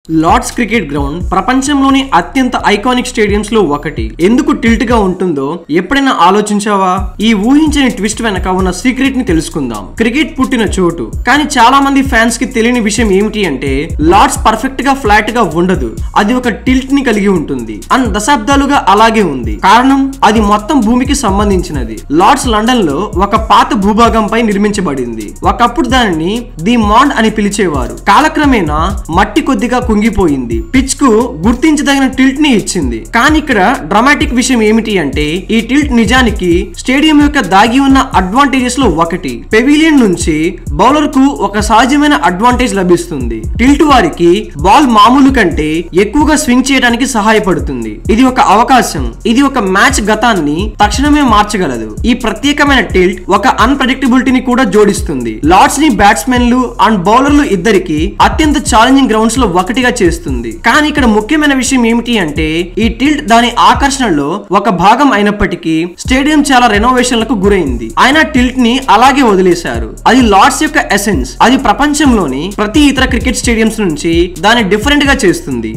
Lord's cricket ground ప్రపంచంలోని అత్యంత iconic stadiums లో ఒకటి. ఎందుకు టిల్ట్ గా ఉంటుందో ఎప్పుడైనా ఆలోచించావా? ఈ ఊహించని ట్విస్ట్ వెనక ఉన్న సీక్రెట్ ని తెలుసుకుందాం. క్రికెట్ పుట్టిన చోటు, కానీ చాలా మంది ఫ్యాన్స్ కి తెలియని విషయం ఏమిటి అంటే లార్డ్స్ పర్ఫెక్ట్ గా ఫ్లాట్ గా ఉండదు. అది ఒక టిల్ట్ ని కలిగి ఉంటుంది. దశాబ్దాలుగా అలాగే ఉంది. కారణం అది మొత్తం భూమికి సంబంధించినది. లార్డ్స్ లండన్ లో ఒక పాత భూభాగంపై నిర్మించబడింది. ఒకప్పుడు దానిని ది మాండ్ అని పిలిచేవారు. కాలక్రమేణా మట్టి కొద్దిగా కుంగిపోయింది. పిచ్ కు గుర్తించదగిన టిల్ట్ ని ఇచ్చింది. కానీ ఇక్కడ డ్రామాటిక్ విషయం ఏమిటి అంటే ఈ టిల్ట్ నిజానికి స్టేడియం యొక్క దాగి ఉన్న అడ్వాంటేజెస్ లో ఒకటి. పెవిలియన్ నుంచి బౌలర్ కు ఒక సహజమైన అడ్వాంటేజ్ లభిస్తుంది. టిల్ట్ వారికి బాల్ మామూలు కంటే ఎక్కువగా స్వింగ్ చేయడానికి సహాయపడుతుంది. ఇది ఒక అవకాశం. ఇది ఒక మ్యాచ్ గతాన్ని తక్షణమే మార్చగలదు. ఈ ప్రత్యేకమైన టిల్ట్ ఒక అన్ప్రెడిక్టబిలిటీని కూడా జోడిస్తుంది. లార్డ్స్ ని బ్యాట్స్మెన్లు అండ్ బౌలర్లు ఇద్దరికి అత్యంత ఛాలెంజింగ్ గ్రౌండ్స్ లో ఒకటిగా చేస్తుంది. కానీ ఇక్కడ ముఖ్యమైన విషయం ఏమిటి అంటే ఈ టిల్ట్ దాని ఆకర్షణలో ఒక భాగం అయినప్పటికీ స్టేడియం చాలా రెనోవేషన్లకు గురైంది. అయినా టిల్ట్ ని అలాగే వదిలేశారు. అది లార్డ్స్ యొక్క ఎసెన్స్. అది ప్రపంచంలోని ప్రతి ఇతర క్రికెట్ స్టేడియంస్ నుంచి దాన్ని డిఫరెంట్ గా చేస్తుంది.